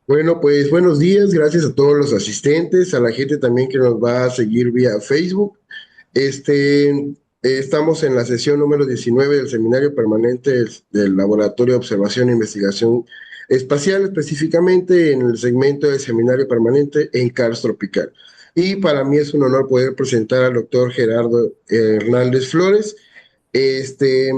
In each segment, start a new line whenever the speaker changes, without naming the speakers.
Bueno, pues buenos días, gracias a todos los asistentes, a la gente también que nos va a seguir vía Facebook. Estamos en la sesión número 19 del Seminario Permanente del Laboratorio de Observación e Investigación Espacial, específicamente en el segmento del Seminario Permanente en CARS Tropical. Y para mí es un honor poder presentar al doctor Gerardo Hernández Flores. Este,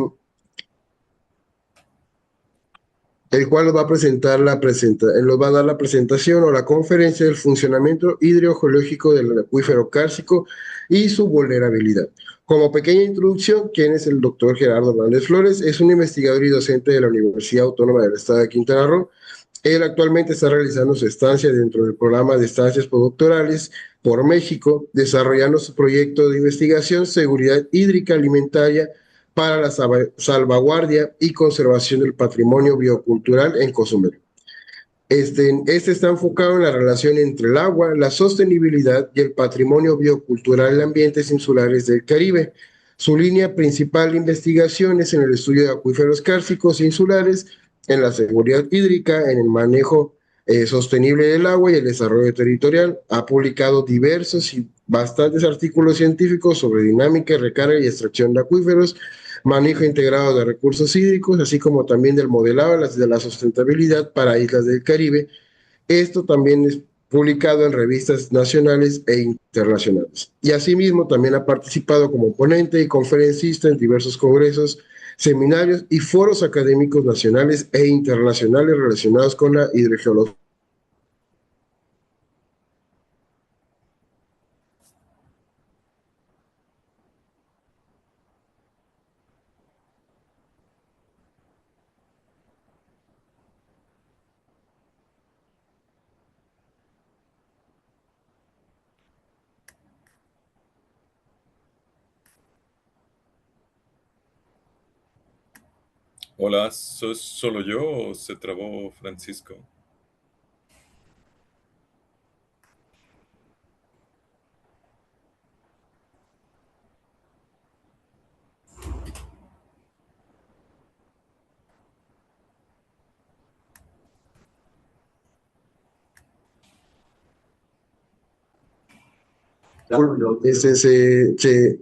el cual nos va a nos va a dar la presentación o la conferencia del funcionamiento hidrogeológico del acuífero cárcico y su vulnerabilidad. Como pequeña introducción, ¿quién es el doctor Gerardo Hernández Flores? Es un investigador y docente de la Universidad Autónoma del Estado de Quintana Roo. Él actualmente está realizando su estancia dentro del programa de estancias postdoctorales por México, desarrollando su proyecto de investigación seguridad hídrica alimentaria para la salvaguardia y conservación del patrimonio biocultural en Cozumel. Este está enfocado en la relación entre el agua, la sostenibilidad y el patrimonio biocultural en ambientes insulares del Caribe. Su línea principal de investigación es en el estudio de acuíferos cársticos insulares, en la seguridad hídrica, en el manejo sostenible del agua y el desarrollo territorial. Ha publicado diversos y bastantes artículos científicos sobre dinámica, recarga y extracción de acuíferos, manejo integrado de recursos hídricos, así como también del modelado de la sustentabilidad para islas del Caribe. Esto también es publicado en revistas nacionales e internacionales. Y asimismo también ha participado como ponente y conferencista en diversos congresos, seminarios y foros académicos nacionales e internacionales relacionados con la hidrogeología.
Hola, ¿soy solo yo o se trabó Francisco?
Este, se, se,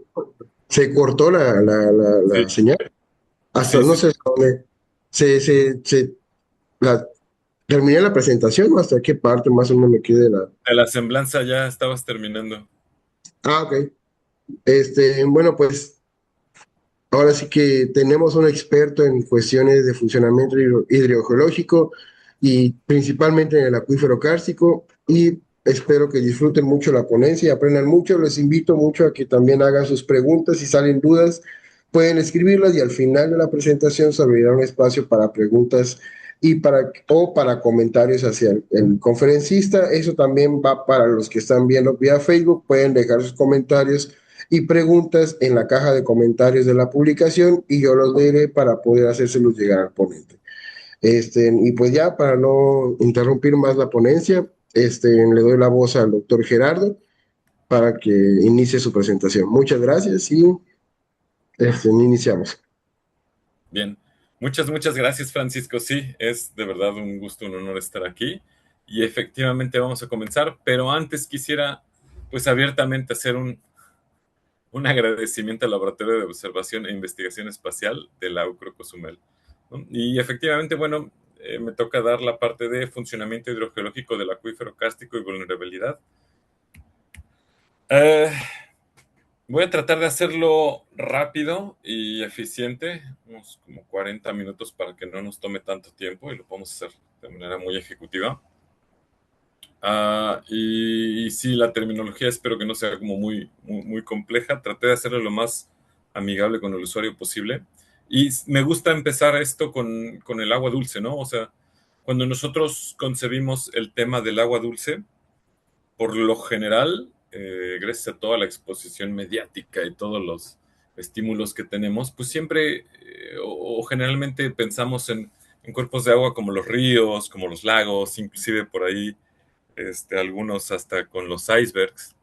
se cortó
Sí,
la señal. Hasta
sí,
no
sí.
sé dónde. La, terminé la presentación o hasta qué parte más o menos me quedé la.
De la semblanza ya estabas terminando.
Ok. Bueno, pues ahora sí que tenemos un experto en cuestiones de funcionamiento hidrogeológico y principalmente en el acuífero kárstico y espero que disfruten mucho la ponencia y aprendan mucho. Les invito mucho a que también hagan sus preguntas. Si salen dudas, pueden escribirlas y al final de la presentación se abrirá un espacio para preguntas o para comentarios hacia el conferencista. Eso también va para los que están viendo vía Facebook. Pueden dejar sus comentarios y preguntas en la caja de comentarios de la publicación y yo los leeré para poder hacérselos llegar al ponente. Y pues ya, para no interrumpir más la ponencia, le doy la voz al doctor Gerardo para que inicie su presentación. Muchas gracias y iniciamos.
Bien. Muchas gracias, Francisco. Sí, es de verdad un gusto, un honor estar aquí. Y efectivamente vamos a comenzar, pero antes quisiera, pues abiertamente hacer un agradecimiento al Laboratorio de Observación e Investigación Espacial de la UCRO Cozumel, ¿no? Y efectivamente, bueno, me toca dar la parte de funcionamiento hidrogeológico del acuífero kárstico y vulnerabilidad. Eh, Voy a tratar de hacerlo rápido y eficiente, unos como 40 minutos para que no nos tome tanto tiempo y lo podemos hacer de manera muy ejecutiva. Y sí, la terminología espero que no sea como muy compleja. Traté de hacerlo lo más amigable con el usuario posible. Y me gusta empezar esto con el agua dulce, ¿no? O sea, cuando nosotros concebimos el tema del agua dulce, por lo general, gracias a toda la exposición mediática y todos los estímulos que tenemos, pues siempre o generalmente pensamos en cuerpos de agua como los ríos, como los lagos, inclusive por ahí algunos hasta con los icebergs.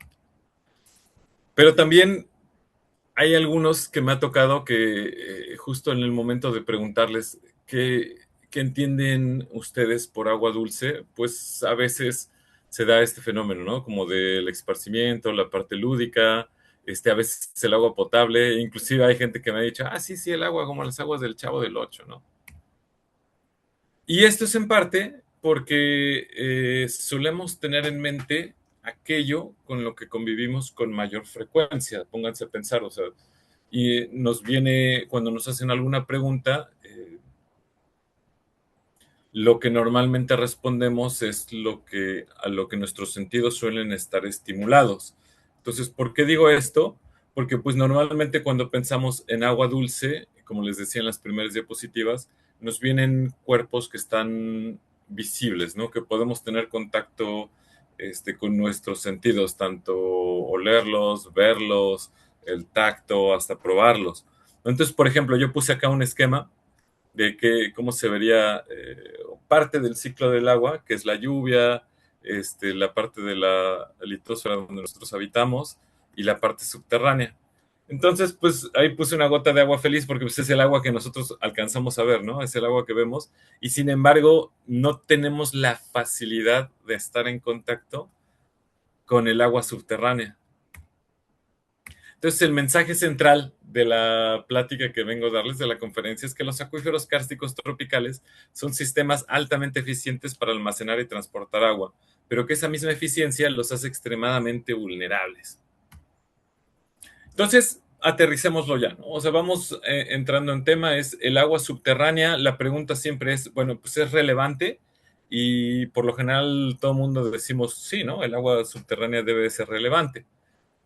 Pero también hay algunos que me ha tocado que justo en el momento de preguntarles qué, ¿qué entienden ustedes por agua dulce? Pues a veces se da este fenómeno, ¿no? Como del esparcimiento, la parte lúdica, a veces el agua potable, inclusive hay gente que me ha dicho, ah, sí, sí, el agua como las aguas del Chavo del Ocho, ¿no? Y esto es en parte porque solemos tener en mente aquello con lo que convivimos con mayor frecuencia. Pónganse a pensar, o sea, y nos viene, cuando nos hacen alguna pregunta, lo que normalmente respondemos es a lo que nuestros sentidos suelen estar estimulados. Entonces, ¿por qué digo esto? Porque pues normalmente cuando pensamos en agua dulce, como les decía en las primeras diapositivas, nos vienen cuerpos que están visibles, ¿no? Que podemos tener contacto con nuestros sentidos, tanto olerlos, verlos, el tacto, hasta probarlos. Entonces, por ejemplo, yo puse acá un esquema de cómo se vería parte del ciclo del agua, que es la lluvia, la parte de la litosfera donde nosotros habitamos y la parte subterránea. Entonces, pues ahí puse una gota de agua feliz porque pues, es el agua que nosotros alcanzamos a ver, ¿no? Es el agua que vemos y sin embargo no tenemos la facilidad de estar en contacto con el agua subterránea. Entonces, el mensaje central de la plática que vengo a darles de la conferencia es que los acuíferos kársticos tropicales son sistemas altamente eficientes para almacenar y transportar agua, pero que esa misma eficiencia los hace extremadamente vulnerables. Entonces, aterricémoslo ya, ¿no? O sea, vamos entrando en tema, es el agua subterránea. La pregunta siempre es, bueno, pues es relevante y por lo general todo el mundo decimos, sí, ¿no? El agua subterránea debe de ser relevante.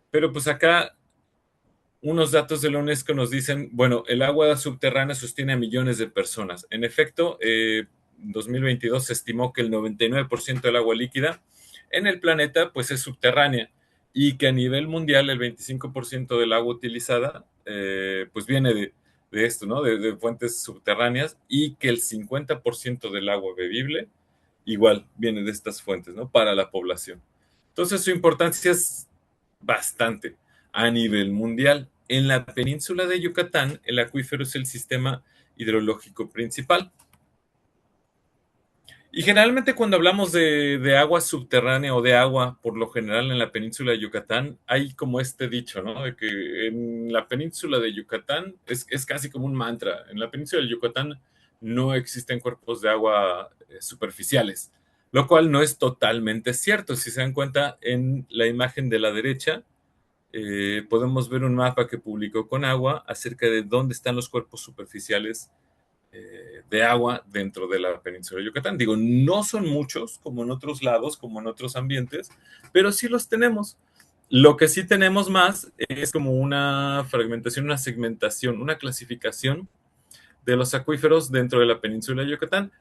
Pero pues acá unos datos de la UNESCO nos dicen, bueno, el agua subterránea sostiene a millones de personas. En efecto, en 2022 se estimó que el 99% del agua líquida en el planeta pues es subterránea y que a nivel mundial el 25% del agua utilizada pues viene de esto, ¿no? De fuentes subterráneas y que el 50% del agua bebible igual viene de estas fuentes, ¿no? Para la población. Entonces su importancia es bastante a nivel mundial. En la península de Yucatán, el acuífero es el sistema hidrológico principal. Y generalmente cuando hablamos de agua subterránea o de agua, por lo general en la península de Yucatán, hay como este dicho, ¿no? De que en la península de Yucatán es casi como un mantra. En la península de Yucatán no existen cuerpos de agua superficiales, lo cual no es totalmente cierto. Si se dan cuenta, en la imagen de la derecha, podemos ver un mapa que publicó con agua acerca de dónde están los cuerpos superficiales de agua dentro de la península de Yucatán. Digo, no son muchos como en otros lados, como en otros ambientes, pero sí los tenemos. Lo que sí tenemos más es como una fragmentación, una segmentación, una clasificación de los acuíferos dentro de la península de Yucatán.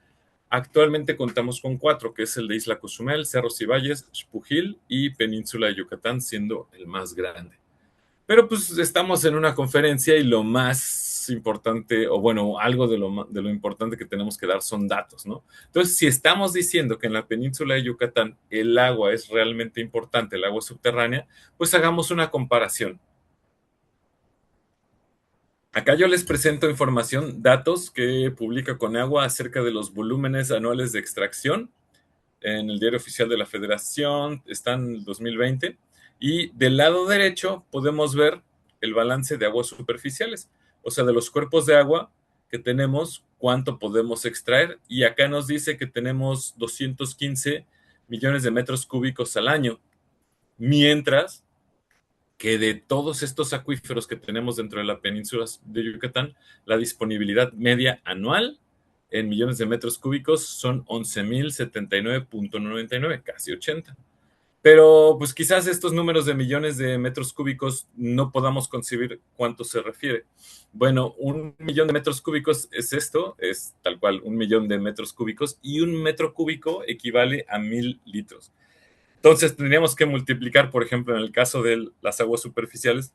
Actualmente contamos con 4, que es el de Isla Cozumel, Cerros y Valles, Xpujil y Península de Yucatán, siendo el más grande. Pero pues estamos en una conferencia y lo más importante, o bueno, algo de lo importante que tenemos que dar son datos, ¿no? Entonces, si estamos diciendo que en la península de Yucatán el agua es realmente importante, el agua subterránea, pues hagamos una comparación. Acá yo les presento información, datos que publica Conagua acerca de los volúmenes anuales de extracción en el Diario Oficial de la Federación, está en el 2020, y del lado derecho podemos ver el balance de aguas superficiales, o sea, de los cuerpos de agua que tenemos, cuánto podemos extraer, y acá nos dice que tenemos 215 millones de metros cúbicos al año, mientras que de todos estos acuíferos que tenemos dentro de la península de Yucatán, la disponibilidad media anual en millones de metros cúbicos son 11.079.99, casi 80. Pero pues quizás estos números de millones de metros cúbicos no podamos concebir cuánto se refiere. Bueno, 1 millón de metros cúbicos es esto, es tal cual 1 millón de metros cúbicos y un metro cúbico equivale a 1.000 litros. Entonces tendríamos que multiplicar, por ejemplo, en el caso de las aguas superficiales,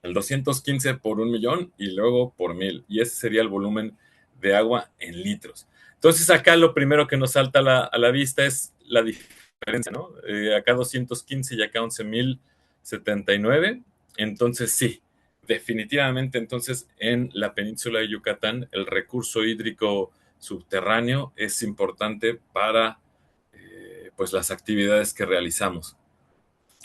el 215 por 1 millón y luego por 1.000. Y ese sería el volumen de agua en litros. Entonces acá lo primero que nos salta a la vista es la diferencia, ¿no? Acá 215 y acá 11.079. Entonces sí, definitivamente entonces en la península de Yucatán el recurso hídrico subterráneo es importante para pues las actividades que realizamos.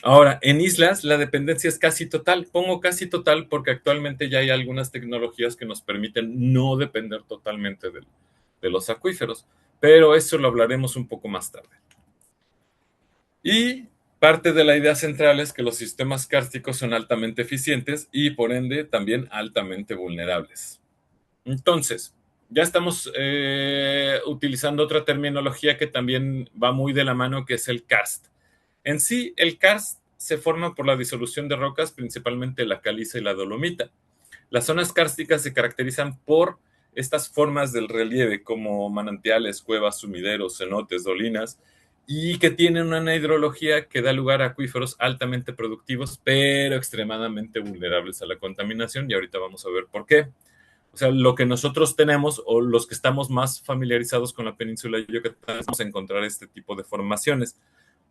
Ahora, en islas la dependencia es casi total. Pongo casi total porque actualmente ya hay algunas tecnologías que nos permiten no depender totalmente de los acuíferos, pero eso lo hablaremos un poco más tarde. Y parte de la idea central es que los sistemas kársticos son altamente eficientes y por ende también altamente vulnerables. Entonces, ya estamos utilizando otra terminología que también va muy de la mano, que es el karst. En sí, el karst se forma por la disolución de rocas, principalmente la caliza y la dolomita. Las zonas kársticas se caracterizan por estas formas del relieve, como manantiales, cuevas, sumideros, cenotes, dolinas, y que tienen una hidrología que da lugar a acuíferos altamente productivos, pero extremadamente vulnerables a la contaminación, y ahorita vamos a ver por qué. O sea, lo que nosotros tenemos, o los que estamos más familiarizados con la península de Yucatán, vamos a encontrar este tipo de formaciones.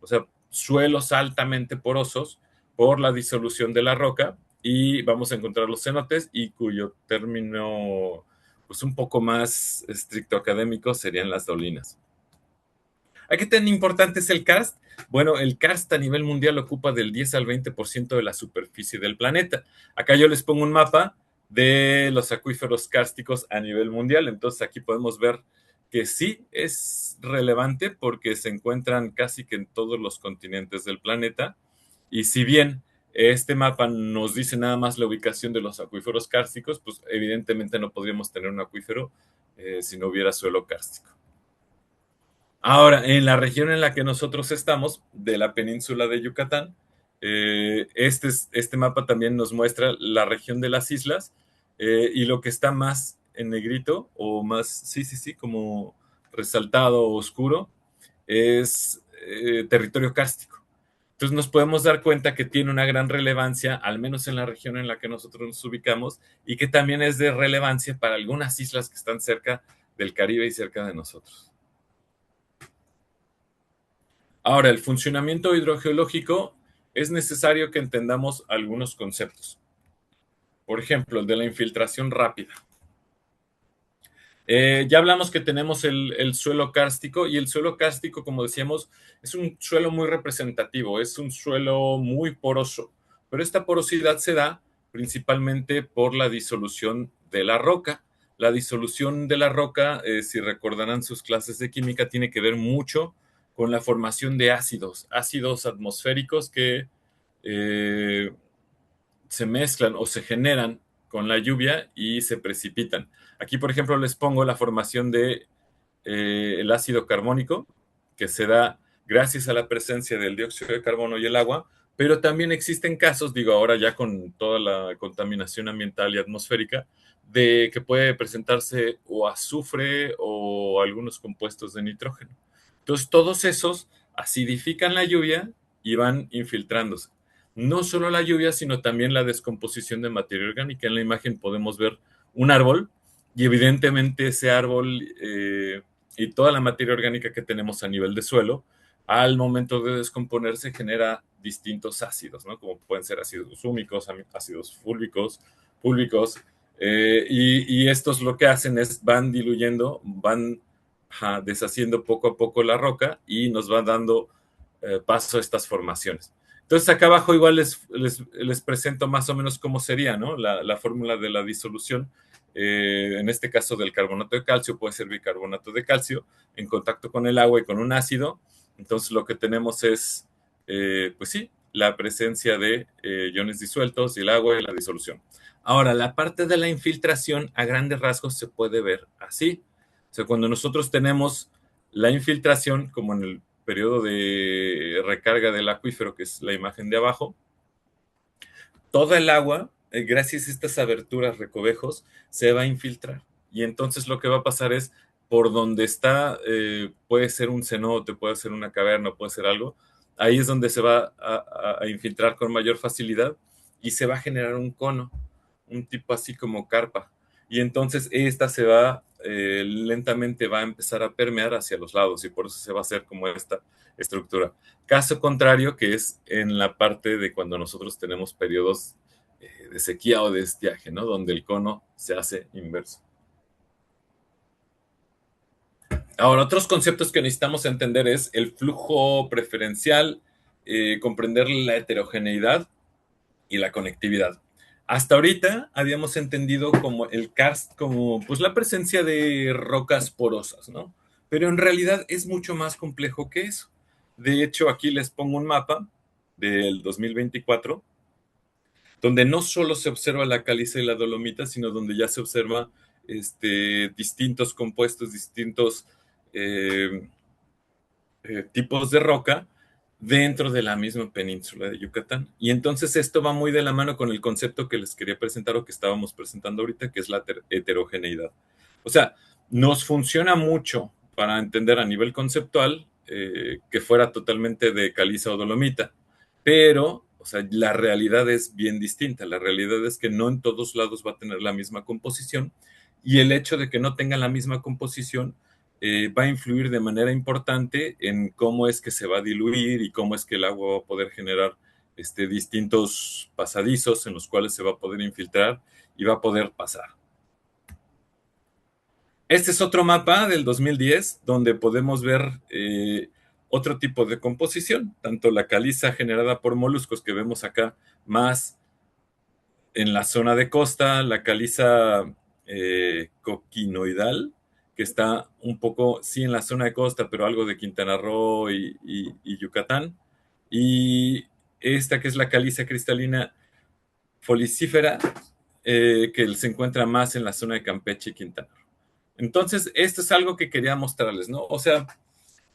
O sea, suelos altamente porosos por la disolución de la roca, y vamos a encontrar los cenotes, y cuyo término, pues un poco más estricto académico, serían las dolinas. ¿A qué tan importante es el karst? Bueno, el karst a nivel mundial ocupa del 10 al 20% de la superficie del planeta. Acá yo les pongo un mapa de los acuíferos kársticos a nivel mundial. Entonces aquí podemos ver que sí es relevante porque se encuentran casi que en todos los continentes del planeta. Y si bien este mapa nos dice nada más la ubicación de los acuíferos kársticos, pues evidentemente no podríamos tener un acuífero si no hubiera suelo kárstico. Ahora, en la región en la que nosotros estamos, de la península de Yucatán, este mapa también nos muestra la región de las islas, y lo que está más en negrito, o más, sí, como resaltado o oscuro, es territorio kárstico. Entonces nos podemos dar cuenta que tiene una gran relevancia, al menos en la región en la que nosotros nos ubicamos, y que también es de relevancia para algunas islas que están cerca del Caribe y cerca de nosotros. Ahora, el funcionamiento hidrogeológico es necesario que entendamos algunos conceptos. Por ejemplo, el de la infiltración rápida. Ya hablamos que tenemos el suelo kárstico, y el suelo kárstico, como decíamos, es un suelo muy representativo, es un suelo muy poroso, pero esta porosidad se da principalmente por la disolución de la roca. La disolución de la roca, si recordarán sus clases de química, tiene que ver mucho con la formación de ácidos atmosféricos que eh, se mezclan o se generan con la lluvia y se precipitan. Aquí, por ejemplo, les pongo la formación de el ácido carbónico, que se da gracias a la presencia del dióxido de carbono y el agua, pero también existen casos, digo ahora ya con toda la contaminación ambiental y atmosférica, de que puede presentarse o azufre o algunos compuestos de nitrógeno. Entonces, todos esos acidifican la lluvia y van infiltrándose. No solo la lluvia, sino también la descomposición de materia orgánica. En la imagen podemos ver un árbol, y evidentemente ese árbol y toda la materia orgánica que tenemos a nivel de suelo, al momento de descomponerse genera distintos ácidos, ¿no? Como pueden ser ácidos húmicos, ácidos públicos, y estos lo que hacen es van diluyendo, van deshaciendo poco a poco la roca, y nos va dando paso a estas formaciones. Entonces acá abajo igual les presento más o menos cómo sería, ¿no? La fórmula de la disolución. En este caso del carbonato de calcio, puede ser bicarbonato de calcio en contacto con el agua y con un ácido. Entonces lo que tenemos es, pues sí, la presencia de iones disueltos y el agua y la disolución. Ahora, la parte de la infiltración a grandes rasgos se puede ver así. O sea, cuando nosotros tenemos la infiltración, como en el periodo de recarga del acuífero, que es la imagen de abajo, toda el agua, gracias a estas aberturas, recovejos, se va a infiltrar. Y entonces lo que va a pasar es, por donde está, puede ser un cenote, puede ser una caverna, puede ser algo, ahí es donde se va a infiltrar con mayor facilidad, y se va a generar un cono, un tipo así como carpa. Y entonces esta se va, lentamente va a empezar a permear hacia los lados, y por eso se va a hacer como esta estructura. Caso contrario, que es en la parte de cuando nosotros tenemos periodos de sequía o de estiaje, ¿no? Donde el cono se hace inverso. Ahora, otros conceptos que necesitamos entender es el flujo preferencial, comprender la heterogeneidad y la conectividad. Hasta ahorita habíamos entendido como el karst como pues la presencia de rocas porosas, ¿no? Pero en realidad es mucho más complejo que eso. De hecho, aquí les pongo un mapa del 2024 donde no solo se observa la caliza y la dolomita, sino donde ya se observa distintos compuestos, distintos eh, tipos de roca dentro de la misma península de Yucatán. Y entonces esto va muy de la mano con el concepto que les quería presentar o que estábamos presentando ahorita, que es la heterogeneidad. O sea, nos funciona mucho para entender a nivel conceptual que fuera totalmente de caliza o dolomita, pero o sea, la realidad es bien distinta. La realidad es que no en todos lados va a tener la misma composición y el hecho de que no tenga la misma composición va a influir de manera importante en cómo es que se va a diluir y cómo es que el agua va a poder generar distintos pasadizos en los cuales se va a poder infiltrar y va a poder pasar. Este es otro mapa del 2010 donde podemos ver otro tipo de composición, tanto la caliza generada por moluscos que vemos acá, más en la zona de costa, la caliza coquinoidal, que está un poco, sí, en la zona de costa, pero algo de Quintana Roo y Yucatán. Y esta que es la caliza cristalina folicífera, que se encuentra más en la zona de Campeche y Quintana Roo. Entonces, esto es algo que quería mostrarles, ¿no? O sea,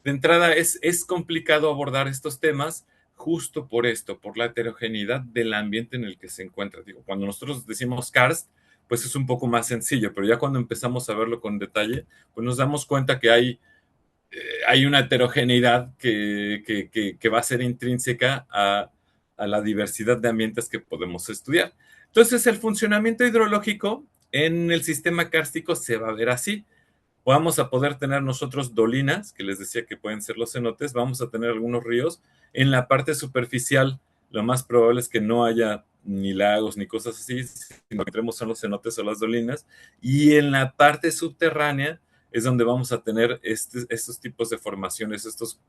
de entrada es complicado abordar estos temas justo por esto, por la heterogeneidad del ambiente en el que se encuentra. Digo, cuando nosotros decimos karst, pues es un poco más sencillo, pero ya cuando empezamos a verlo con detalle, pues nos damos cuenta que hay una heterogeneidad que va a ser intrínseca a la diversidad de ambientes que podemos estudiar. Entonces, el funcionamiento hidrológico en el sistema kárstico se va a ver así. Vamos a poder tener nosotros dolinas, que les decía que pueden ser los cenotes, vamos a tener algunos ríos. En la parte superficial, lo más probable es que no haya ni lagos ni cosas así, sino que tenemos son los cenotes o las dolinas. Y en la parte subterránea es donde vamos a tener estos tipos de formaciones, estos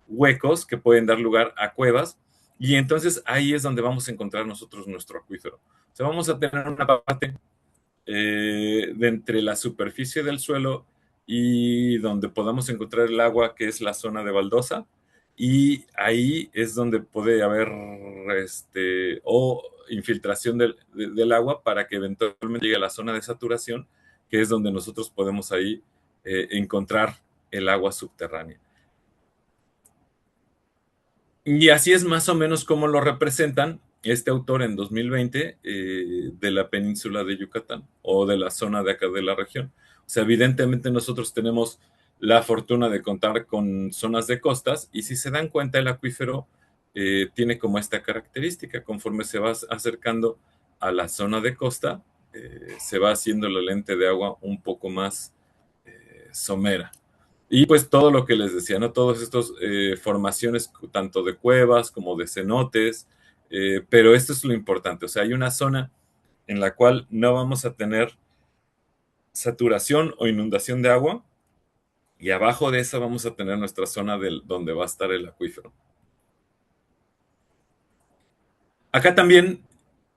huecos que pueden dar lugar a cuevas. Y entonces ahí es donde vamos a encontrar nosotros nuestro acuífero. O sea, vamos a tener una parte de entre la superficie del suelo y donde podamos encontrar el agua, que es la zona de baldosa, y ahí es donde puede haber o infiltración del agua para que eventualmente llegue a la zona de saturación, que es donde nosotros podemos ahí encontrar el agua subterránea. Y así es más o menos como lo representan este autor en 2020 de la península de Yucatán o de la zona de acá de la región. O sea, evidentemente nosotros tenemos la fortuna de contar con zonas de costas y si se dan cuenta el acuífero tiene como esta característica, conforme se va acercando a la zona de costa, se va haciendo la lente de agua un poco más somera. Y pues todo lo que les decía, ¿no? Todas estas formaciones, tanto de cuevas como de cenotes, pero esto es lo importante, o sea, hay una zona en la cual no vamos a tener saturación o inundación de agua y abajo de esa vamos a tener nuestra zona donde va a estar el acuífero. Acá también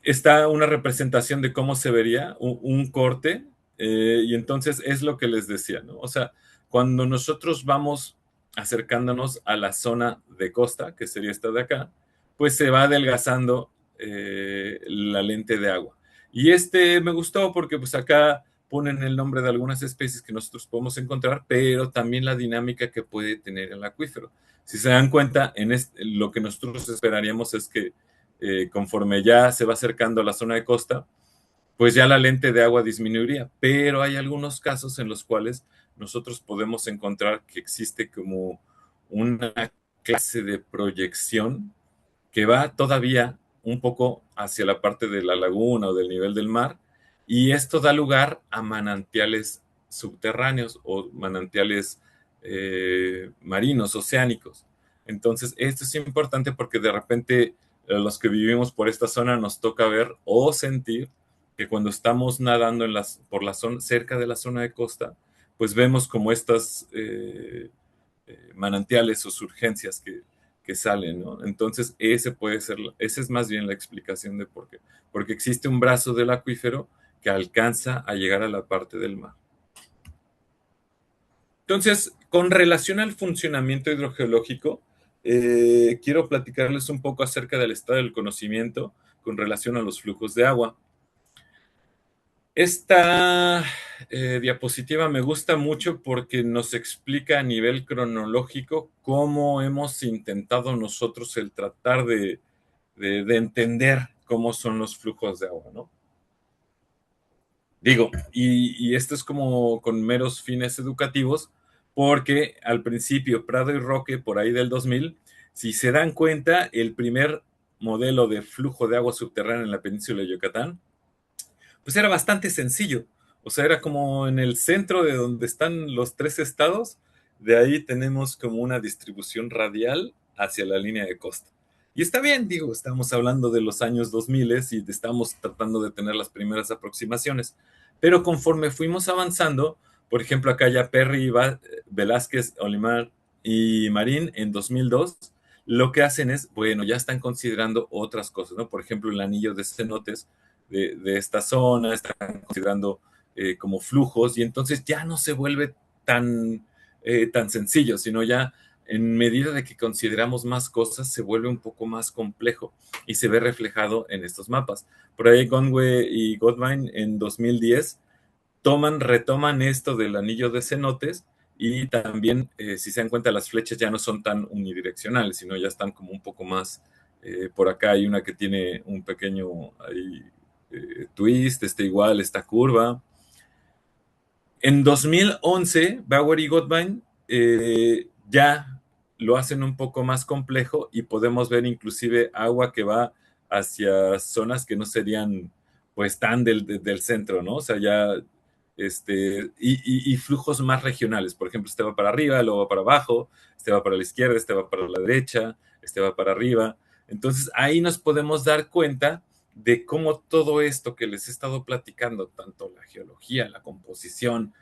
está una representación de cómo se vería un corte y entonces es lo que les decía, ¿no? O sea, cuando nosotros vamos acercándonos a la zona de costa, que sería esta de acá, pues se va adelgazando la lente de agua. Y me gustó porque pues acá ponen el nombre de algunas especies que nosotros podemos encontrar, pero también la dinámica que puede tener el acuífero. Si se dan cuenta, lo que nosotros esperaríamos es que conforme ya se va acercando a la zona de costa, pues ya la lente de agua disminuiría. Pero hay algunos casos en los cuales nosotros podemos encontrar que existe como una clase de proyección que va todavía un poco hacia la parte de la laguna o del nivel del mar, y esto da lugar a manantiales subterráneos o manantiales marinos, oceánicos. Entonces, esto es importante porque de repente los que vivimos por esta zona nos toca ver o sentir que cuando estamos nadando por la zona, cerca de la zona de costa, pues vemos como estas manantiales o surgencias que salen, ¿no? Entonces, esa es más bien la explicación de por qué. Porque existe un brazo del acuífero que alcanza a llegar a la parte del mar. Entonces, con relación al funcionamiento hidrogeológico, quiero platicarles un poco acerca del estado del conocimiento con relación a los flujos de agua. Esta diapositiva me gusta mucho porque nos explica a nivel cronológico cómo hemos intentado nosotros el tratar de entender cómo son los flujos de agua, ¿no? Digo, y esto es como con meros fines educativos, porque al principio Prado y Roque, por ahí del 2000, si se dan cuenta, el primer modelo de flujo de agua subterránea en la península de Yucatán, pues era bastante sencillo. O sea, era como en el centro de donde están los tres estados, de ahí tenemos como una distribución radial hacia la línea de costa. Y está bien, digo, estamos hablando de los años 2000 y estamos tratando de tener las primeras aproximaciones. Pero conforme fuimos avanzando, por ejemplo, acá ya Perry, Velázquez, Olimar y Marín en 2002, lo que hacen es, bueno, ya están considerando otras cosas, ¿no? Por ejemplo, el anillo de cenotes de esta zona, están considerando como flujos y entonces ya no se vuelve tan sencillo, sino ya en medida de que consideramos más cosas se vuelve un poco más complejo y se ve reflejado en estos mapas. Por ahí Conway y Godwin en 2010 retoman esto del anillo de cenotes y también, si se dan cuenta, las flechas ya no son tan unidireccionales, sino ya están como un poco más, por acá hay una que tiene un pequeño ahí, twist, igual, esta curva. En 2011, Bauer y Godwin ya lo hacen un poco más complejo y podemos ver inclusive agua que va hacia zonas que no serían pues tan del centro, ¿no? O sea, ya y flujos más regionales. Por ejemplo, este va para arriba, luego va para abajo, este va para la izquierda, este va para la derecha, este va para arriba. Entonces ahí nos podemos dar cuenta de cómo todo esto que les he estado platicando, tanto la geología, la composición,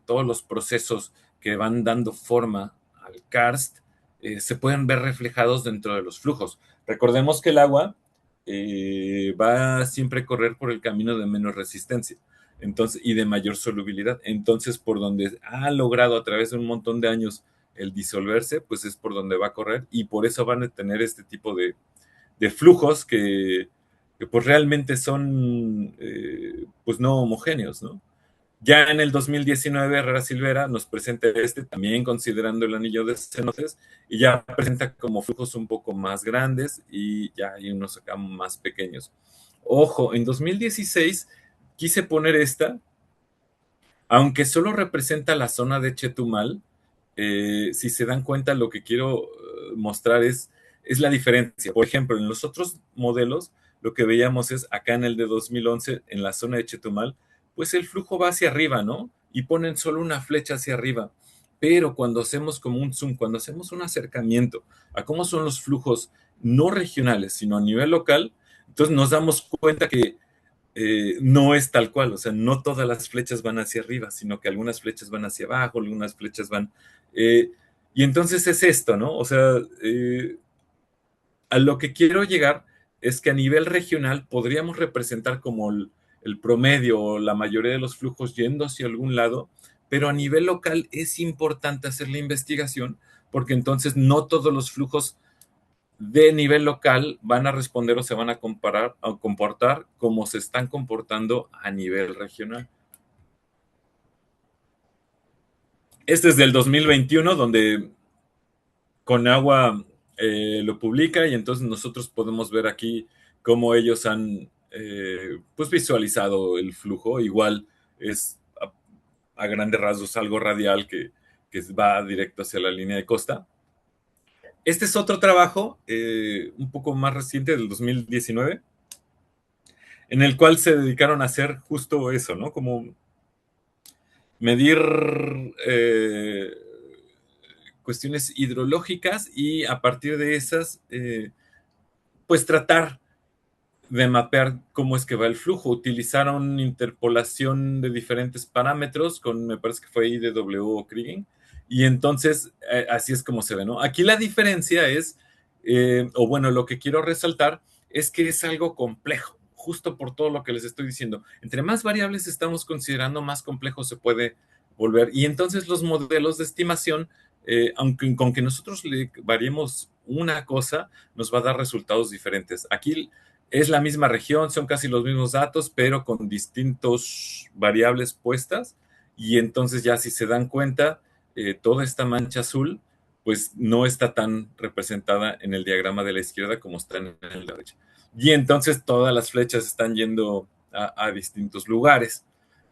todos los procesos que van dando forma al karst, se pueden ver reflejados dentro de los flujos. Recordemos que el agua va siempre a correr por el camino de menos resistencia. Entonces, y de mayor solubilidad. Entonces, por donde ha logrado a través de un montón de años el disolverse, pues es por donde va a correr y por eso van a tener este tipo de flujos que pues realmente son pues no homogéneos, ¿no? Ya en el 2019, Herrera Silvera nos presenta también considerando el anillo de cenotes, y ya presenta como flujos un poco más grandes y ya hay unos acá más pequeños. Ojo, en 2016 quise poner aunque solo representa la zona de Chetumal, si se dan cuenta, lo que quiero mostrar es la diferencia. Por ejemplo, en los otros modelos, lo que veíamos es acá en el de 2011, en la zona de Chetumal, pues el flujo va hacia arriba, ¿no? Y ponen solo una flecha hacia arriba. Pero cuando hacemos como un zoom, cuando hacemos un acercamiento a cómo son los flujos no regionales, sino a nivel local, entonces nos damos cuenta que no es tal cual, o sea, no todas las flechas van hacia arriba, sino que algunas flechas van hacia abajo, algunas flechas van... eh, y entonces es esto, ¿no? O sea, a lo que quiero llegar es que a nivel regional podríamos representar como el promedio o la mayoría de los flujos yendo hacia algún lado, pero a nivel local es importante hacer la investigación porque entonces no todos los flujos de nivel local van a responder o se van a comportar como se están comportando a nivel regional. Este es del 2021, donde Conagua lo publica y entonces nosotros podemos ver aquí cómo ellos han pues visualizado el flujo. Igual es a grandes rasgos algo radial que va directo hacia la línea de costa. Este es otro trabajo un poco más reciente, del 2019, en el cual se dedicaron a hacer justo eso, ¿no? Como medir cuestiones hidrológicas y a partir de esas, pues tratar de mapear cómo es que va el flujo. Utilizaron interpolación de diferentes parámetros con, me parece que fue IDW o Kriging, y entonces así es como se ve, ¿no? Aquí la diferencia es, o bueno, lo que quiero resaltar es que es algo complejo, justo por todo lo que les estoy diciendo. Entre más variables estamos considerando, más complejo se puede volver. Y entonces los modelos de estimación, aunque con que nosotros le variemos una cosa, nos va a dar resultados diferentes. Aquí es la misma región, son casi los mismos datos, pero con distintos variables puestas. Y entonces ya si se dan cuenta, toda esta mancha azul, pues no está tan representada en el diagrama de la izquierda como está en el de la derecha. Y entonces todas las flechas están yendo a distintos lugares.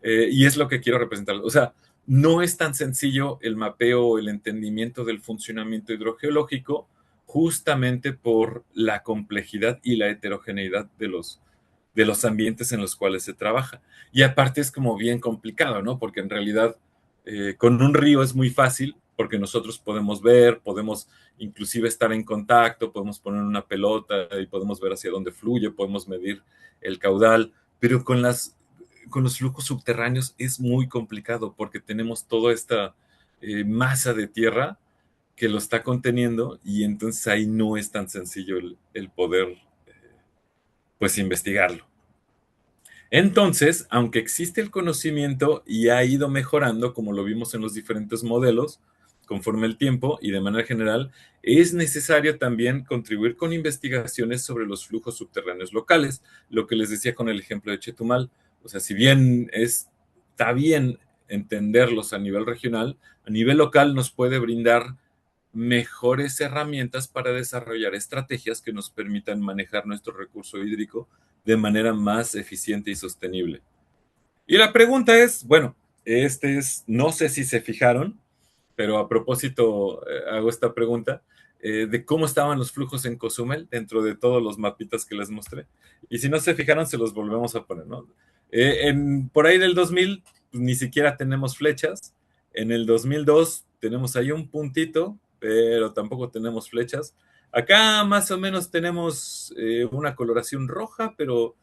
Y es lo que quiero representar. O sea, no es tan sencillo el mapeo o el entendimiento del funcionamiento hidrogeológico, justamente por la complejidad y la heterogeneidad de los ambientes en los cuales se trabaja. Y aparte es como bien complicado, ¿no? Porque en realidad con un río es muy fácil porque nosotros podemos ver, podemos inclusive estar en contacto, podemos poner una pelota y podemos ver hacia dónde fluye, podemos medir el caudal, pero con los flujos subterráneos es muy complicado porque tenemos toda esta masa de tierra que lo está conteniendo y entonces ahí no es tan sencillo el poder pues investigarlo. Entonces, aunque existe el conocimiento y ha ido mejorando, como lo vimos en los diferentes modelos, conforme el tiempo y de manera general, es necesario también contribuir con investigaciones sobre los flujos subterráneos locales, lo que les decía con el ejemplo de Chetumal. O sea, si bien está bien entenderlos a nivel regional, a nivel local nos puede brindar mejores herramientas para desarrollar estrategias que nos permitan manejar nuestro recurso hídrico de manera más eficiente y sostenible. Y la pregunta es, bueno, no sé si se fijaron, pero a propósito hago esta pregunta, de cómo estaban los flujos en Cozumel dentro de todos los mapitas que les mostré. Y si no se fijaron, se los volvemos a poner, ¿no? Por ahí del 2000, pues, ni siquiera tenemos flechas. En el 2002 tenemos ahí un puntito, pero tampoco tenemos flechas. Acá más o menos tenemos una coloración roja, pero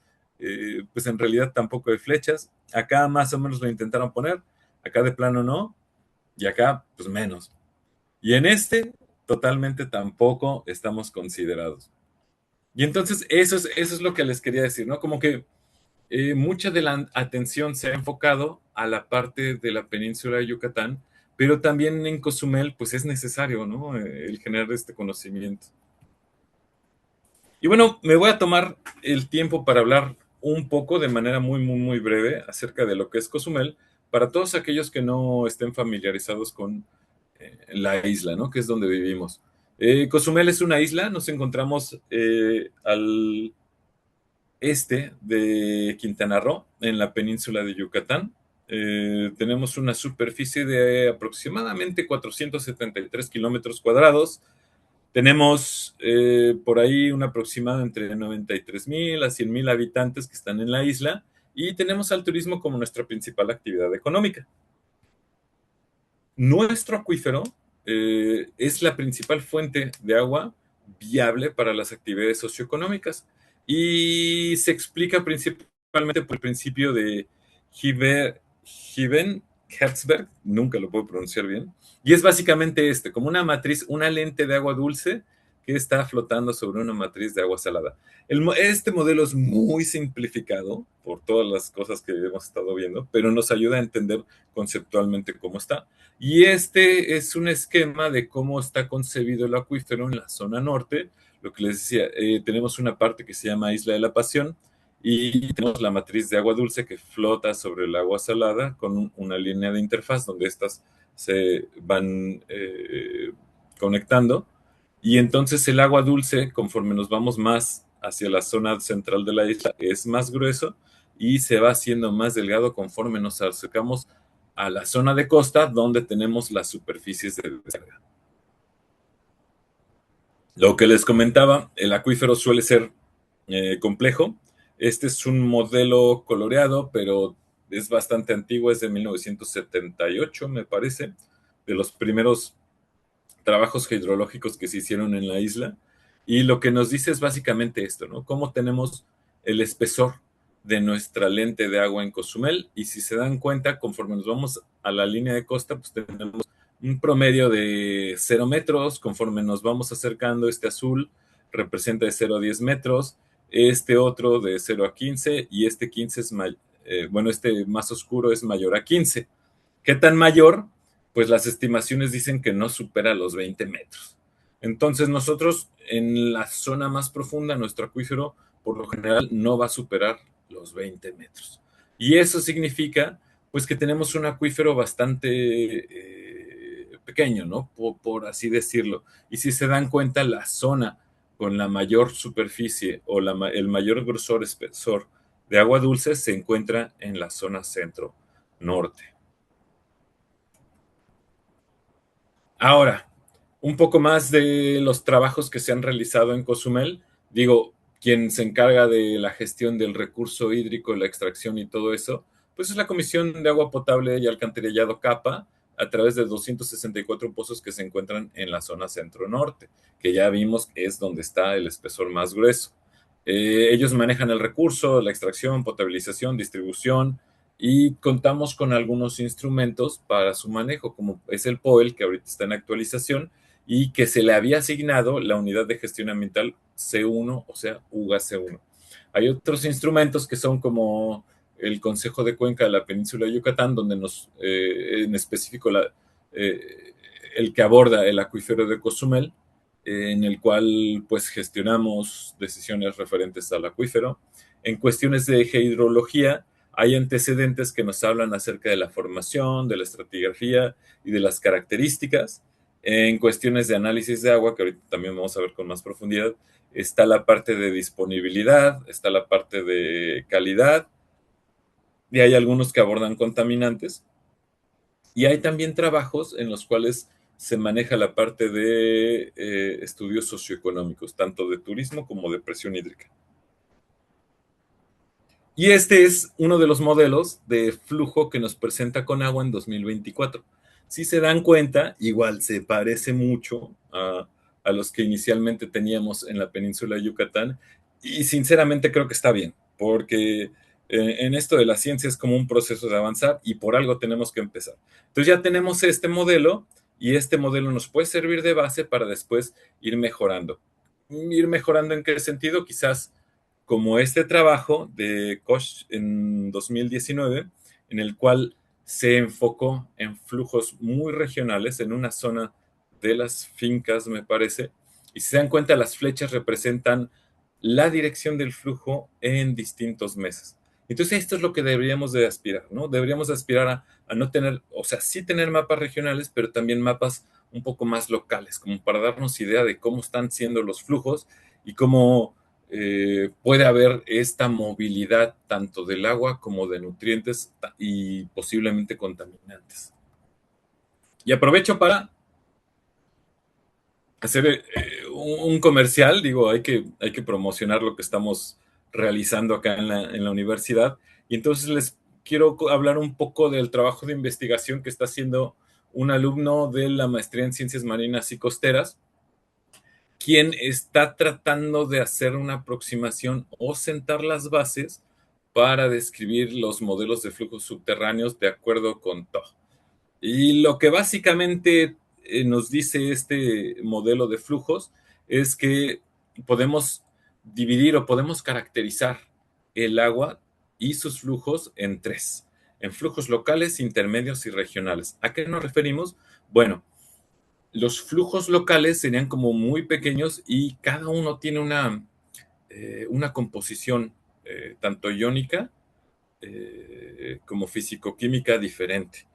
pues en realidad tampoco hay flechas. Acá más o menos lo intentaron poner, acá de plano no, y acá pues menos. Y en este totalmente tampoco estamos considerados. Y entonces eso es lo que les quería decir, ¿no? Como que mucha de la atención se ha enfocado a la parte de la península de Yucatán, pero también en Cozumel pues es necesario, ¿no? El generar este conocimiento. Y bueno, me voy a tomar el tiempo para hablar un poco de manera muy breve acerca de lo que es Cozumel para todos aquellos que no estén familiarizados con la isla, ¿no? Que es donde vivimos. Cozumel es una isla, nos encontramos al este de Quintana Roo, en la península de Yucatán. Tenemos una superficie de aproximadamente 473 kilómetros cuadrados. Tenemos por ahí un aproximado entre 93,000 a 100,000 habitantes que están en la isla y tenemos al turismo como nuestra principal actividad económica. Nuestro acuífero es la principal fuente de agua viable para las actividades socioeconómicas y se explica principalmente por el principio de Hiven-Hertzberg, nunca lo puedo pronunciar bien, y es básicamente como una matriz, una lente de agua dulce que está flotando sobre una matriz de agua salada. Este modelo es muy simplificado por todas las cosas que hemos estado viendo, pero nos ayuda a entender conceptualmente cómo está. Y este es un esquema de cómo está concebido el acuífero en la zona norte. Lo que les decía, tenemos una parte que se llama Isla de la Pasión y tenemos la matriz de agua dulce que flota sobre el agua salada con una línea de interfaz donde estas se van conectando. Y entonces el agua dulce, conforme nos vamos más hacia la zona central de la isla, es más grueso y se va haciendo más delgado conforme nos acercamos a la zona de costa donde tenemos las superficies de descarga. Lo que les comentaba, el acuífero suele ser complejo. Este es un modelo coloreado, pero es bastante antiguo, es de 1978, me parece, de los primeros trabajos hidrológicos que se hicieron en la isla. Y lo que nos dice es básicamente esto, ¿no? Cómo tenemos el espesor de nuestra lente de agua en Cozumel. Y si se dan cuenta, conforme nos vamos a la línea de costa, pues tenemos un promedio de 0 metros. Conforme nos vamos acercando, este azul representa de 0 a 10 metros, este otro de 0 a 15, y este 15 es bueno, este más oscuro es mayor a 15. ¿Qué tan mayor? Pues las estimaciones dicen que no supera los 20 metros. Entonces nosotros en la zona más profunda, nuestro acuífero por lo general no va a superar los 20 metros. Y eso significa pues que tenemos un acuífero bastante pequeño, ¿no? Por así decirlo. Y si se dan cuenta, la zona con la mayor superficie o el mayor grosor, espesor de agua dulce se encuentra en la zona centro-norte. Ahora, un poco más de los trabajos que se han realizado en Cozumel. Digo, quien se encarga de la gestión del recurso hídrico, la extracción y todo eso, pues es la Comisión de Agua Potable y Alcantarillado CAPA, a través de 264 pozos que se encuentran en la zona centro-norte, que ya vimos que es donde está el espesor más grueso. Ellos manejan el recurso, la extracción, potabilización, distribución, y contamos con algunos instrumentos para su manejo, como es el POEL, que ahorita está en actualización, y que se le había asignado la unidad de gestión ambiental C1, o sea, UGA C1. Hay otros instrumentos que son como el Consejo de Cuenca de la Península de Yucatán, donde en específico el que aborda el acuífero de Cozumel, en el cual pues gestionamos decisiones referentes al acuífero. En cuestiones de hidrología, hay antecedentes que nos hablan acerca de la formación, de la estratigrafía y de las características. En cuestiones de análisis de agua, que ahorita también vamos a ver con más profundidad, está la parte de disponibilidad, está la parte de calidad, y hay algunos que abordan contaminantes. Y hay también trabajos en los cuales se maneja la parte de estudios socioeconómicos, tanto de turismo como de presión hídrica. Y este es uno de los modelos de flujo que nos presenta Conagua en 2024. Si se dan cuenta, igual se parece mucho a los que inicialmente teníamos en la península de Yucatán, y sinceramente creo que está bien, porque en esto de la ciencia es como un proceso de avanzar y por algo tenemos que empezar. Entonces ya tenemos este modelo, y este modelo nos puede servir de base para después ir mejorando. ¿Ir mejorando en qué sentido? Quizás como este trabajo de Koch en 2019, en el cual se enfocó en flujos muy regionales en una zona de las fincas, me parece, y si se dan cuenta, las flechas representan la dirección del flujo en distintos meses. Entonces, esto es lo que deberíamos de aspirar, ¿no? Deberíamos de aspirar a no tener, o sea, sí tener mapas regionales, pero también mapas un poco más locales, como para darnos idea de cómo están siendo los flujos y cómo puede haber esta movilidad tanto del agua como de nutrientes y posiblemente contaminantes. Y aprovecho para hacer un comercial, digo, hay que promocionar lo que estamos realizando acá en la universidad. Y entonces les quiero hablar un poco del trabajo de investigación que está haciendo un alumno de la maestría en ciencias marinas y costeras, quien está tratando de hacer una aproximación o sentar las bases para describir los modelos de flujos subterráneos de acuerdo con TOG. Y lo que básicamente nos dice este modelo de flujos es que podemos dividir o podemos caracterizar el agua y sus flujos en tres: en flujos locales, intermedios y regionales. ¿A qué nos referimos? Bueno, los flujos locales serían como muy pequeños y cada uno tiene una composición tanto iónica como físico-química diferente.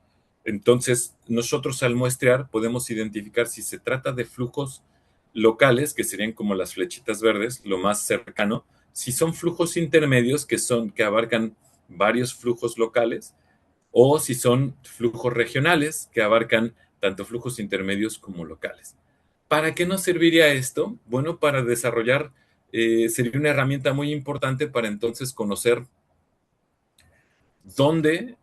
Entonces, nosotros al muestrear podemos identificar si se trata de flujos locales, que serían como las flechitas verdes, lo más cercano, si son flujos intermedios, que abarcan varios flujos locales, o si son flujos regionales, que abarcan tanto flujos intermedios como locales. ¿Para qué nos serviría esto? Bueno, para desarrollar, sería una herramienta muy importante para entonces conocer dónde,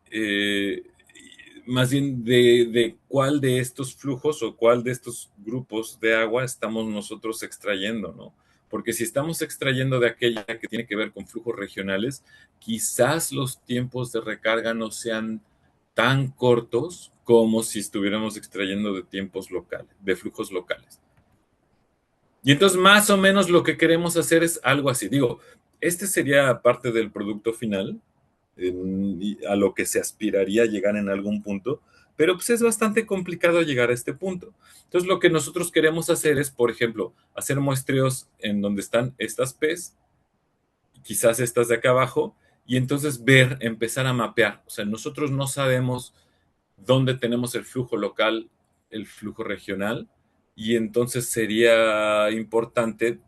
más bien de cuál de estos flujos o cuál de estos grupos de agua estamos nosotros extrayendo, ¿no? porque si estamos extrayendo de aquella que tiene que ver con flujos regionales, quizás los tiempos de recarga no sean tan cortos como si estuviéramos extrayendo de tiempos locales, de flujos locales. Y entonces más o menos lo que queremos hacer es algo así. Digo, este sería parte del producto final, a lo que se aspiraría a llegar en algún punto, pero pues es bastante complicado llegar a este punto. Entonces lo que nosotros queremos hacer es, por ejemplo, hacer muestreos en donde están estas P's, quizás estas de acá abajo, y entonces ver, empezar a mapear. O sea, nosotros no sabemos dónde tenemos el flujo local, el flujo regional, y entonces sería importante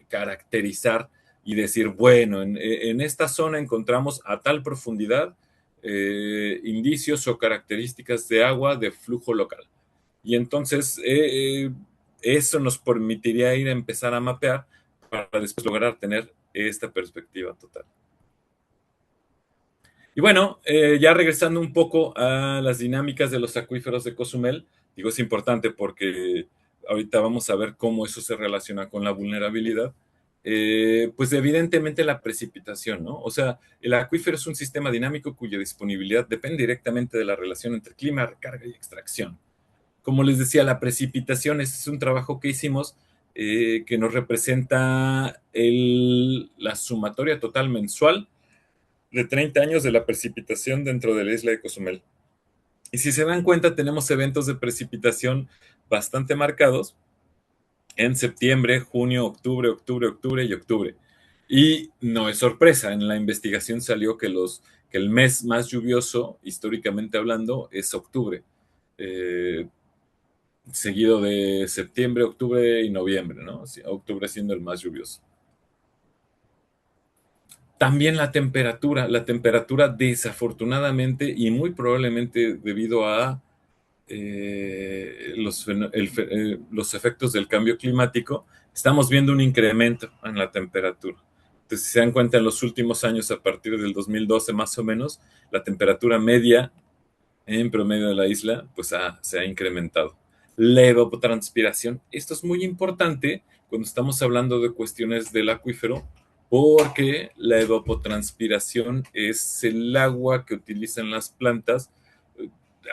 caracterizar y decir, bueno, en esta zona encontramos a tal profundidad indicios o características de agua de flujo local. Y entonces eso nos permitiría ir a empezar a mapear para después lograr tener esta perspectiva total. Y bueno, ya regresando un poco a las dinámicas de los acuíferos de Cozumel, digo, es importante porque ahorita vamos a ver cómo eso se relaciona con la vulnerabilidad. Pues evidentemente la precipitación, ¿no? O sea, el acuífero es un sistema dinámico cuya disponibilidad depende directamente de la relación entre clima, recarga y extracción. Como les decía, la precipitación es un trabajo que hicimos que nos representa la sumatoria total mensual de 30 años de la precipitación dentro de la isla de Cozumel. Y si se dan cuenta, tenemos eventos de precipitación bastante marcados en septiembre, junio, octubre y octubre. Y no es sorpresa, en la investigación salió que el mes más lluvioso, históricamente hablando, es octubre, eh, seguido de septiembre, octubre y noviembre, ¿no? Octubre siendo el más lluvioso. También la temperatura desafortunadamente y muy probablemente debido a los efectos del cambio climático, estamos viendo un incremento en la temperatura. Entonces, si se dan cuenta, en los últimos años, a partir del 2012 más o menos, la temperatura media en promedio de la isla pues se ha incrementado. La evapotranspiración, esto es muy importante cuando estamos hablando de cuestiones del acuífero, porque la evapotranspiración es el agua que utilizan las plantas.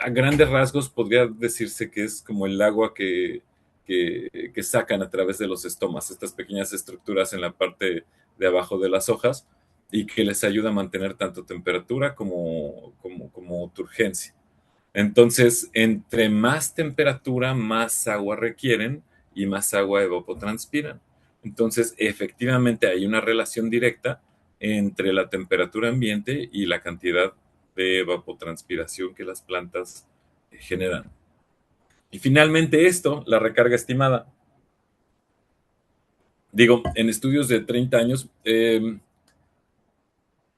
A grandes rasgos podría decirse que es como el agua que sacan a través de los estomas, estas pequeñas estructuras en la parte de abajo de las hojas, y que les ayuda a mantener tanto temperatura como turgencia. Entonces, entre más temperatura, más agua requieren y más agua evapotranspiran. Entonces, efectivamente hay una relación directa entre la temperatura ambiente y la cantidad de evapotranspiración que las plantas generan. Y finalmente esto, la recarga estimada. Digo, en estudios de 30 años,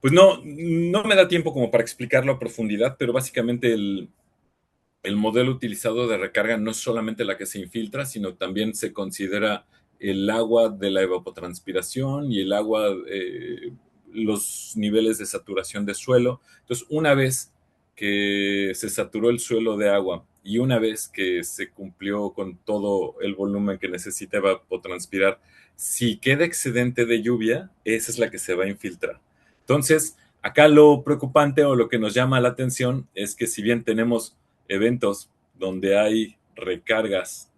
pues no me da tiempo como para explicarlo a profundidad, pero básicamente el modelo utilizado de recarga no es solamente la que se infiltra, sino también se considera el agua de la evapotranspiración y el agua, los niveles de saturación de suelo. Entonces, una vez que se saturó el suelo de agua y una vez que se cumplió con todo el volumen que necesita evapotranspirar, si queda excedente de lluvia, esa es la que se va a infiltrar. Entonces, acá lo preocupante o lo que nos llama la atención es que si bien tenemos eventos donde hay recargas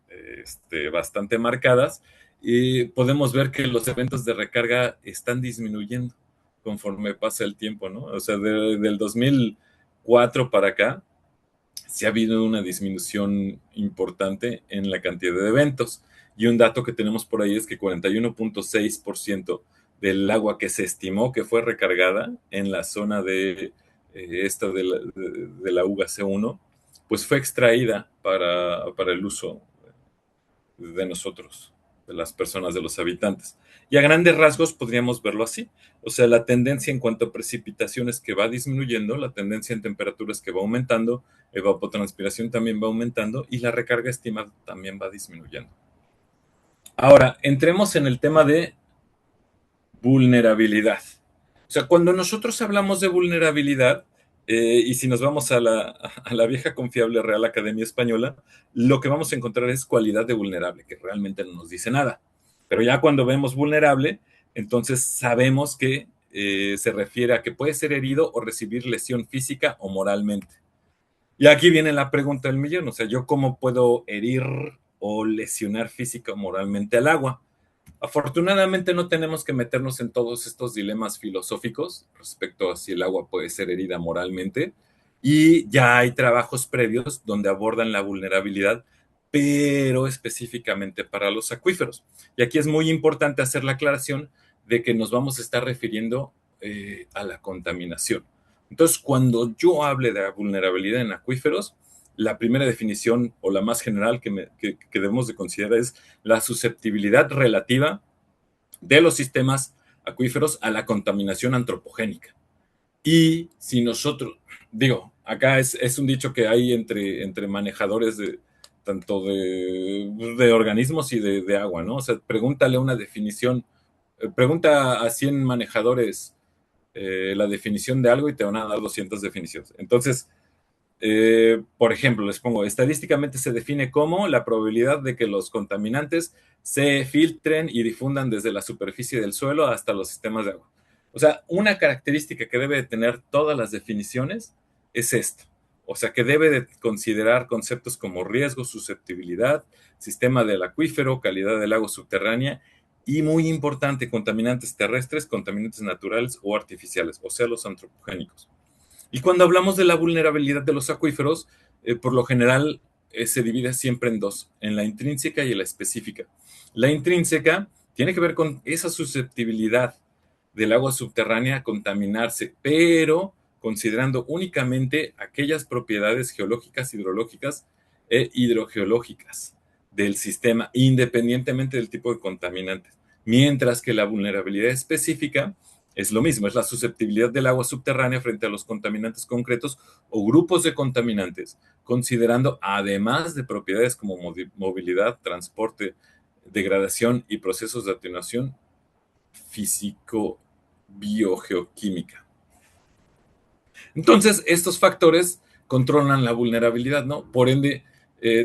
bastante marcadas, y podemos ver que los eventos de recarga están disminuyendo conforme pasa el tiempo, ¿no? O sea, del 2004 para acá, sí ha habido una disminución importante en la cantidad de eventos. Y un dato que tenemos por ahí es que 41.6% del agua que se estimó que fue recargada en la zona de esta de la UGA-C1, pues fue extraída para el uso de nosotros, de las personas, de los habitantes. Y a grandes rasgos podríamos verlo así. O sea, la tendencia en cuanto a precipitaciones que va disminuyendo, la tendencia en temperaturas que va aumentando, evapotranspiración también va aumentando y la recarga estimada también va disminuyendo. Ahora, entremos en el tema de vulnerabilidad. O sea, cuando nosotros hablamos de vulnerabilidad, y si nos vamos a la vieja confiable Real Academia Española, lo que vamos a encontrar es cualidad de vulnerable, que realmente no nos dice nada. Pero ya cuando vemos vulnerable, entonces sabemos que se refiere a que puede ser herido o recibir lesión física o moralmente. Y aquí viene la pregunta del millón, o sea, ¿yo cómo puedo herir o lesionar física o moralmente al agua? Afortunadamente no tenemos que meternos en todos estos dilemas filosóficos respecto a si el agua puede ser herida moralmente, y ya hay trabajos previos donde abordan la vulnerabilidad, pero específicamente para los acuíferos. Y aquí es muy importante hacer la aclaración de que nos vamos a estar refiriendo a la contaminación. Entonces, cuando yo hable de la vulnerabilidad en acuíferos, la primera definición o la más general que debemos de considerar es la susceptibilidad relativa de los sistemas acuíferos a la contaminación antropogénica. Y si nosotros, digo, acá es un dicho que hay entre manejadores tanto de organismos y de agua, ¿no? O sea, pregúntale una definición, pregunta a 100 manejadores la definición de algo y te van a dar 200 definiciones. Entonces, por ejemplo, les pongo, estadísticamente se define como la probabilidad de que los contaminantes se filtren y difundan desde la superficie del suelo hasta los sistemas de agua. O sea, una característica que debe de tener todas las definiciones es esto. O sea, que debe de considerar conceptos como riesgo, susceptibilidad, sistema del acuífero, calidad del agua subterránea y, muy importante, contaminantes terrestres, contaminantes naturales o artificiales, o sea, los antropogénicos. Y cuando hablamos de la vulnerabilidad de los acuíferos, por lo general se divide siempre en dos, en la intrínseca y en la específica. La intrínseca tiene que ver con esa susceptibilidad del agua subterránea a contaminarse, pero considerando únicamente aquellas propiedades geológicas, hidrológicas e hidrogeológicas del sistema, independientemente del tipo de contaminantes. Mientras que la vulnerabilidad específica es lo mismo, es la susceptibilidad del agua subterránea frente a los contaminantes concretos o grupos de contaminantes, considerando además de propiedades como movilidad, transporte, degradación y procesos de atenuación físico-biogeoquímica. Entonces, estos factores controlan la vulnerabilidad, ¿no? Por ende,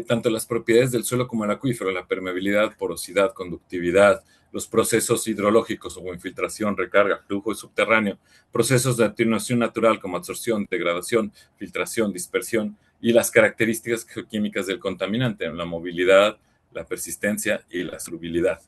tanto las propiedades del suelo como el acuífero, la permeabilidad, porosidad, conductividad, los procesos hidrológicos como infiltración, recarga, flujo subterráneo, procesos de atenuación natural como absorción, degradación, filtración, dispersión y las características geoquímicas del contaminante, la movilidad, la persistencia y la solubilidad.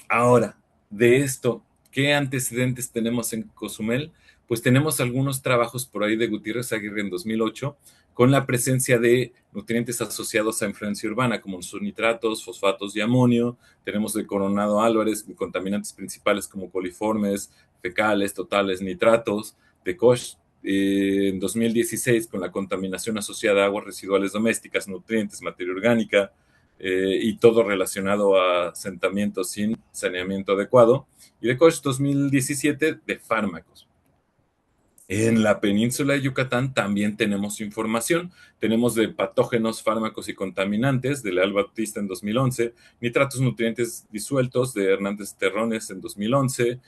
Ahora, de esto, ¿qué antecedentes tenemos en Cozumel? Pues tenemos algunos trabajos por ahí de Gutiérrez Aguirre en 2008 con la presencia de nutrientes asociados a influencia urbana, como son nitratos, fosfatos y amonio. Tenemos de Coronado Álvarez contaminantes principales como coliformes, fecales, totales, nitratos. De Koch en 2016 con la contaminación asociada a aguas residuales domésticas, nutrientes, materia orgánica, y todo relacionado a asentamientos sin saneamiento adecuado. Y de Koch 2017 de fármacos. En la península de Yucatán también tenemos información. Tenemos de patógenos, fármacos y contaminantes de Leal Bautista en 2011, nitratos nutrientes disueltos de Hernández Terrones en 2011,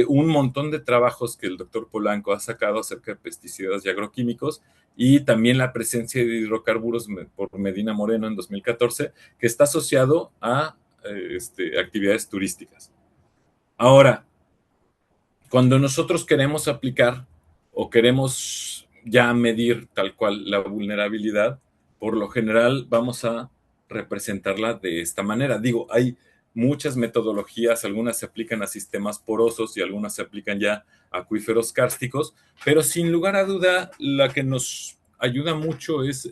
un montón de trabajos que el doctor Polanco ha sacado acerca de pesticidas y agroquímicos, y también la presencia de hidrocarburos por Medina Moreno en 2014, que está asociado a actividades turísticas. Ahora, cuando nosotros queremos aplicar o queremos ya medir tal cual la vulnerabilidad, por lo general vamos a representarla de esta manera. Digo, hay muchas metodologías, algunas se aplican a sistemas porosos y algunas se aplican ya a acuíferos kársticos, pero sin lugar a duda la que nos ayuda mucho es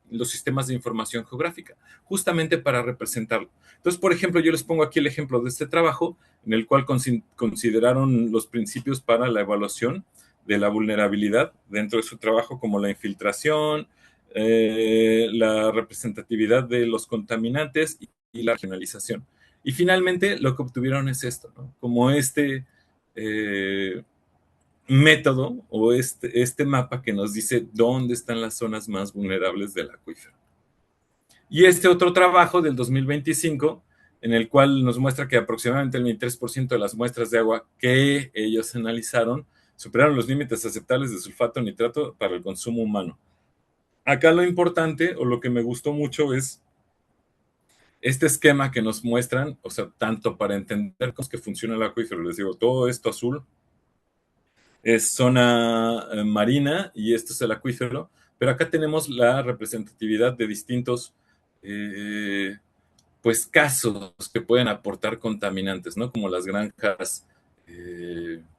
los sistemas de información geográfica, justamente para representarlo. Entonces, por ejemplo, yo les pongo aquí el ejemplo de este trabajo en el cual consideraron los principios para la evaluación de la vulnerabilidad dentro de su trabajo, como la infiltración, la representatividad de los contaminantes y la regionalización. Y finalmente lo que obtuvieron es esto, ¿no? Como eh, método o este mapa que nos dice dónde están las zonas más vulnerables del acuífero. Y este otro trabajo del 2025, en el cual nos muestra que aproximadamente el 23% de las muestras de agua que ellos analizaron superaron los límites aceptables de sulfato nitrato para el consumo humano. Acá lo importante, o lo que me gustó mucho, es este esquema que nos muestran, o sea, tanto para entender cómo es que funciona el acuífero, les digo, todo esto azul es zona marina y esto es el acuífero, pero acá tenemos la representatividad de distintos eh, pues casos que pueden aportar contaminantes, ¿no? Como las granjas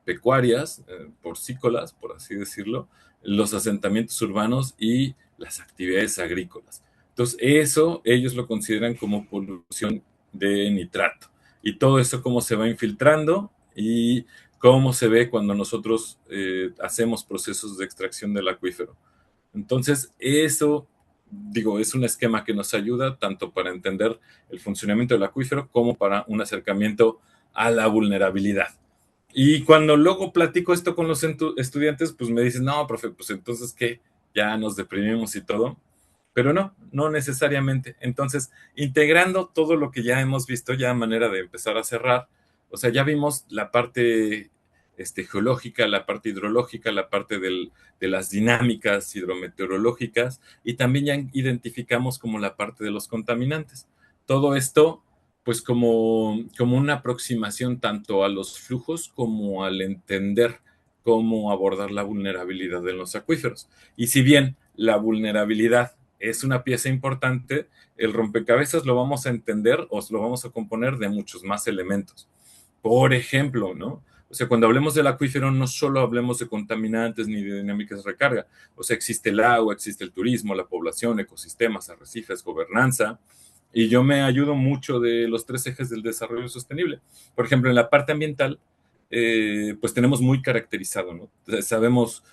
pecuarias, porcícolas, por así decirlo, los asentamientos urbanos y las actividades agrícolas. Entonces, eso ellos lo consideran como polución de nitrato. Y todo eso cómo se va infiltrando y cómo se ve cuando nosotros hacemos procesos de extracción del acuífero. Entonces, eso, digo, es un esquema que nos ayuda tanto para entender el funcionamiento del acuífero como para un acercamiento a la vulnerabilidad. Y cuando luego platico esto con los estudiantes, pues me dicen, no, profe, pues entonces, ¿qué? Ya nos deprimimos y todo. Pero no, no necesariamente. Entonces, integrando todo lo que ya hemos visto, ya a manera de empezar a cerrar, o sea, ya vimos la parte geológica, la parte hidrológica, la parte de las dinámicas hidrometeorológicas y también ya identificamos como la parte de los contaminantes. Todo esto, pues como una aproximación tanto a los flujos como al entender cómo abordar la vulnerabilidad de los acuíferos. Y si bien la vulnerabilidad es una pieza importante, el rompecabezas lo vamos a entender o lo vamos a componer de muchos más elementos. Por ejemplo, ¿no? O sea, cuando hablemos del acuífero, no solo hablemos de contaminantes ni de dinámicas de recarga. O sea, existe el agua, existe el turismo, la población, ecosistemas, arrecifes, gobernanza. Y yo me ayudo mucho de los tres ejes del desarrollo sostenible. Por ejemplo, en la parte ambiental, pues tenemos muy caracterizado, ¿no? Sabemos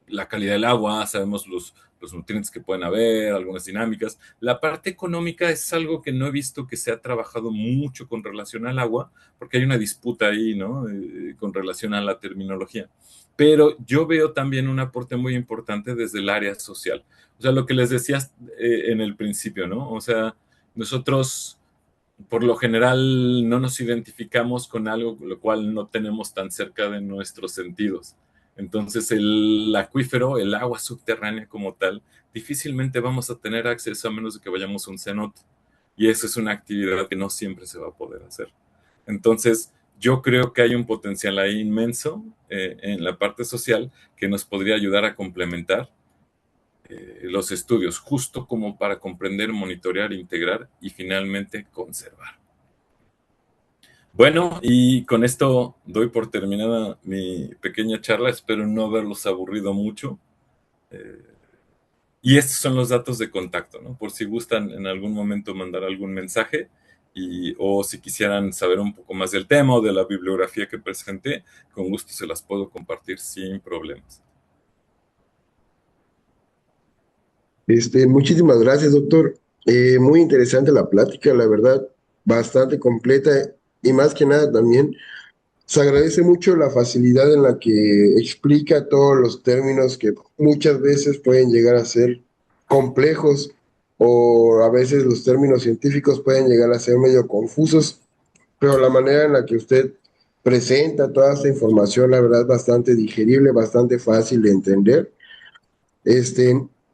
la calidad del agua, sabemos los nutrientes que pueden haber, algunas dinámicas. La parte económica es algo que no he visto que se ha trabajado mucho con relación al agua, porque hay una disputa ahí, ¿no? Con relación a la terminología. Pero yo veo también un aporte muy importante desde el área social. O sea, lo que les decías en el principio, ¿no? O sea, nosotros por lo general no nos identificamos con algo con lo cual no tenemos tan cerca de nuestros sentidos. Entonces el acuífero, el agua subterránea como tal, difícilmente vamos a tener acceso a menos de que vayamos a un cenote. Y eso es una actividad que no siempre se va a poder hacer. Entonces yo creo que hay un potencial ahí inmenso en la parte social que nos podría ayudar a complementar los estudios, justo como para comprender, monitorear, integrar y finalmente conservar. Bueno, y con esto doy por terminada mi pequeña charla. Espero no haberlos aburrido mucho. Eh, y estos son los datos de contacto, ¿no? Por si gustan en algún momento mandar algún mensaje o si quisieran saber un poco más del tema o de la bibliografía que presenté, con gusto se las puedo compartir sin problemas.
Muchísimas gracias, doctor. Muy interesante la plática, la verdad, bastante completa y más que nada también se agradece mucho la facilidad en la que explica todos los términos que muchas veces pueden llegar a ser complejos o a veces los términos científicos pueden llegar a ser medio confusos, pero la manera en la que usted presenta toda esta información, la verdad, es bastante digerible, bastante fácil de entender,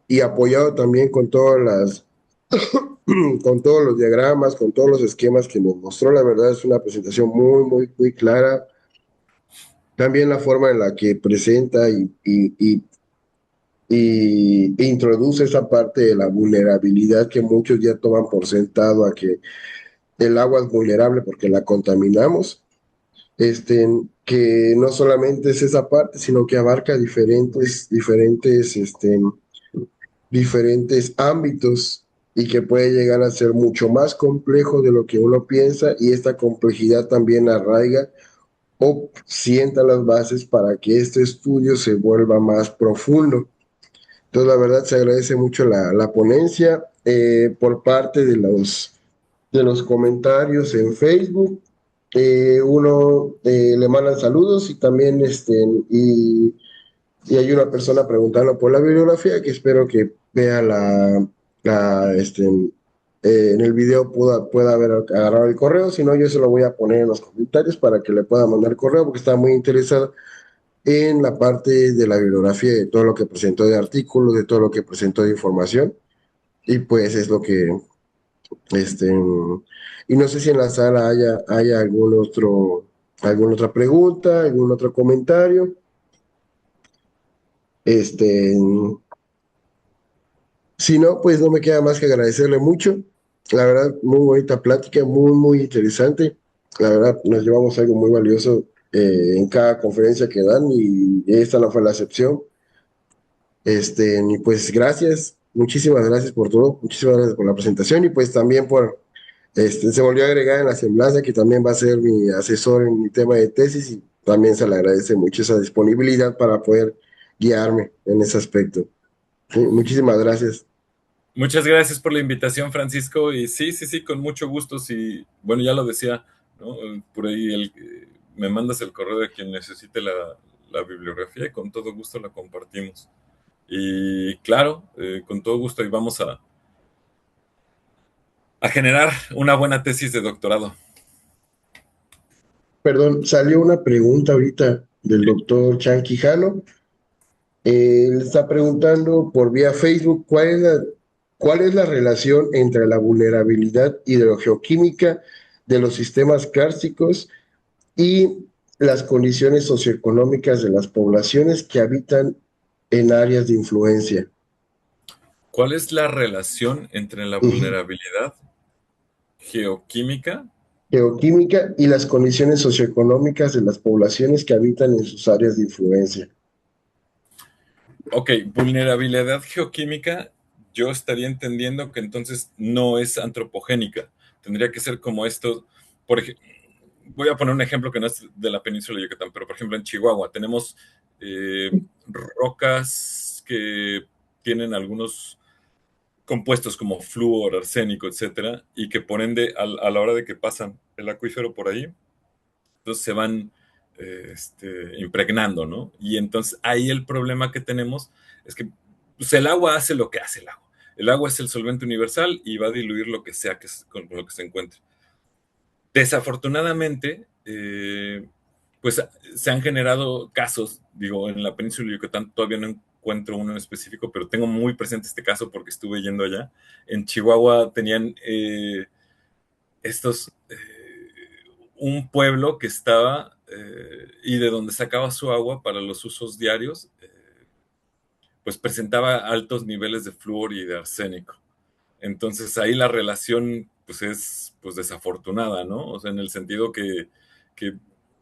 y apoyado también con todas las, con todos los diagramas, con todos los esquemas que nos mostró, la verdad es una presentación muy, muy, muy clara. También la forma en la que presenta e introduce esa parte de la vulnerabilidad que muchos ya toman por sentado a que el agua es vulnerable porque la contaminamos, que no solamente es esa parte, sino que abarca diferentes ámbitos y que puede llegar a ser mucho más complejo de lo que uno piensa y esta complejidad también arraiga o sienta las bases para que este estudio se vuelva más profundo. Entonces, la verdad, se agradece mucho la ponencia por parte de los comentarios en Facebook. Uno le mandan saludos y también y hay una persona preguntando por la bibliografía que espero que vea la, este, en el video pueda haber agarrado el correo, si no yo se lo voy a poner en los comentarios para que le pueda mandar el correo porque está muy interesado en la parte de la bibliografía, de todo lo que presentó de artículos, de todo lo que presentó de información y pues es Este, y no sé si en la sala haya alguna otra pregunta, algún otro comentario. Este, si no, pues no me queda más que agradecerle mucho. La verdad, muy bonita plática, muy interesante. La verdad, nos llevamos algo muy valioso en cada conferencia que dan y esta no fue la excepción. Y pues gracias, muchísimas gracias por todo, muchísimas gracias por la presentación y pues también se volvió a agregar en la semblanza que también va a ser mi asesor en mi tema de tesis y también se le agradece mucho esa disponibilidad para poder guiarme en ese aspecto. Sí, muchísimas gracias.
Muchas gracias por la invitación, Francisco. Y sí, sí, sí, con mucho gusto. Sí, bueno, ya lo decía, ¿no? Por ahí me mandas el correo de quien necesite la bibliografía y con todo gusto la compartimos. Y claro, con todo gusto, y vamos a generar una buena tesis de doctorado.
Perdón, salió una pregunta ahorita del doctor Chan Quijano. Él está preguntando por vía Facebook cuál es la relación entre la vulnerabilidad hidrogeoquímica de los sistemas kársticos y las condiciones socioeconómicas de las poblaciones que habitan en áreas de influencia.
¿Cuál es la relación entre la
Ujú.
vulnerabilidad geoquímica?
Geoquímica y las condiciones socioeconómicas de las poblaciones que habitan en sus áreas de influencia.
Ok, vulnerabilidad geoquímica, yo estaría entendiendo que entonces no es antropogénica. Tendría que ser como esto, por ejemplo, voy a poner un ejemplo que no es de la península de Yucatán, pero por ejemplo en Chihuahua tenemos rocas que tienen algunos compuestos como flúor, arsénico, etcétera, y que por ende a la hora de que pasan el acuífero por ahí, entonces se van impregnando, ¿no? Y entonces ahí el problema que tenemos es que pues, el agua hace lo que hace el agua. El agua es el solvente universal y va a diluir lo que sea con lo que se encuentre. Desafortunadamente, pues se han generado casos, digo, en la península de Yucatán todavía no encuentro uno en específico, pero tengo muy presente este caso porque estuve yendo allá. En Chihuahua tenían un pueblo que estaba y de donde sacaba su agua para los usos diarios, pues presentaba altos niveles de flúor y de arsénico. Entonces ahí la relación pues es pues desafortunada, ¿no? O sea, en el sentido que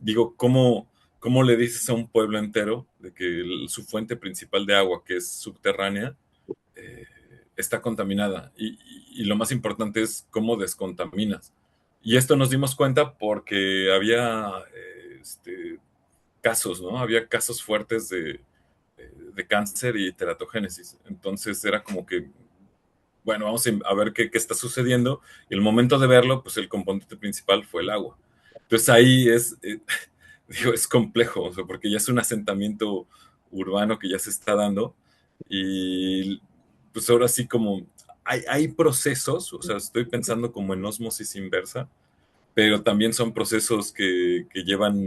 digo, ¿cómo le dices a un pueblo entero de que su fuente principal de agua, que es subterránea, eh, está contaminada? Y lo más importante es cómo descontaminas. Y esto nos dimos cuenta porque había casos, ¿no? Había casos fuertes de cáncer y teratogénesis. Entonces era como que bueno, vamos a ver qué está sucediendo. Y el momento de verlo, pues el componente principal fue el agua. Entonces ahí digo, es complejo, o sea, porque ya es un asentamiento urbano que ya se está dando. Y pues ahora sí como hay procesos, o sea, estoy pensando como en ósmosis inversa, pero también son procesos que llevan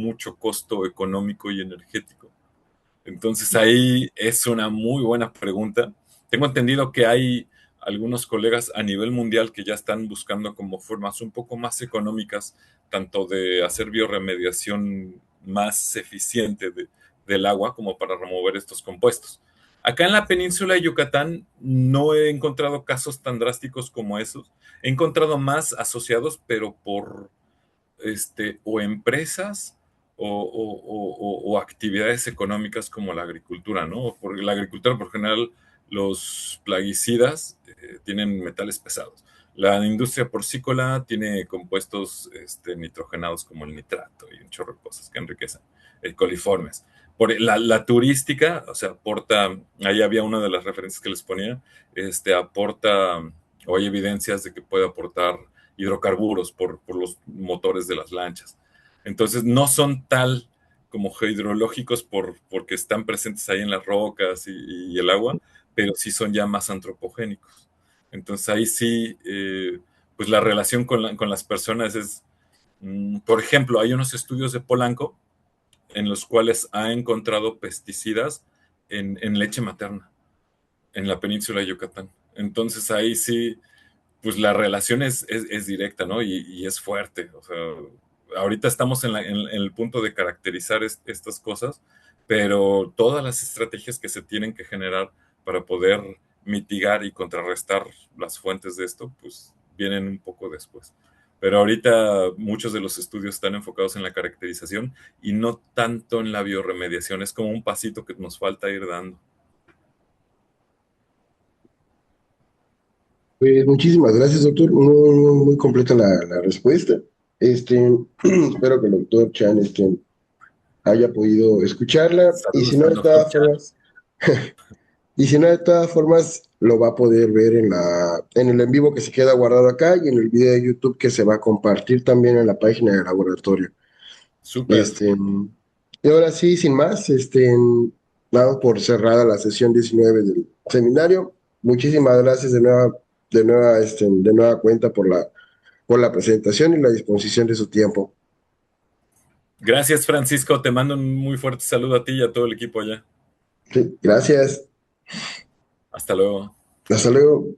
mucho costo económico y energético. Entonces ahí es una muy buena pregunta. Tengo entendido que hay algunos colegas a nivel mundial que ya están buscando como formas un poco más económicas, tanto de hacer bioremediación más eficiente del agua como para remover estos compuestos. Acá en la península de Yucatán no he encontrado casos tan drásticos como esos. He encontrado más asociados, pero por o empresas o actividades económicas como la agricultura, ¿no? Porque la agricultura, por general, los plaguicidas tienen metales pesados. La industria porcícola tiene compuestos nitrogenados como el nitrato y un chorro de cosas que enriquecen, coliformes. La turística, o sea, aporta, ahí había una de las referencias que les ponía, aporta, o hay evidencias de que puede aportar hidrocarburos por los motores de las lanchas. Entonces no son tal como hidrológicos porque están presentes ahí en las rocas y el agua, pero sí son ya más antropogénicos. Entonces ahí sí, pues la relación con las personas es, por ejemplo, hay unos estudios de Polanco en los cuales ha encontrado pesticidas en leche materna en la península de Yucatán. Entonces ahí sí, pues la relación es directa, ¿no? Y es fuerte. O sea, ahorita estamos en el punto de caracterizar estas cosas, pero todas las estrategias que se tienen que generar para poder mitigar y contrarrestar las fuentes de esto, pues vienen un poco después. Pero ahorita muchos de los estudios están enfocados en la caracterización y no tanto en la bioremediación. Es como un pasito que nos falta ir dando.
Pues muchísimas gracias, doctor. Muy completa la respuesta. Espero que el doctor Chan haya podido escucharla. Y si
Saludos
no,
al
de
doctor
todas
Chan.
formas, y si no, de todas formas, lo va a poder ver en el en vivo que se queda guardado acá y en el video de YouTube que se va a compartir también en la página del laboratorio.
Súper.
Este, y ahora sí, sin más, dado por cerrada la sesión 19 del seminario. Muchísimas gracias de nueva cuenta por la presentación y la disposición de su tiempo.
Gracias, Francisco. Te mando un muy fuerte saludo a ti y a todo el equipo allá.
Sí, gracias.
Hasta luego.
Hasta luego.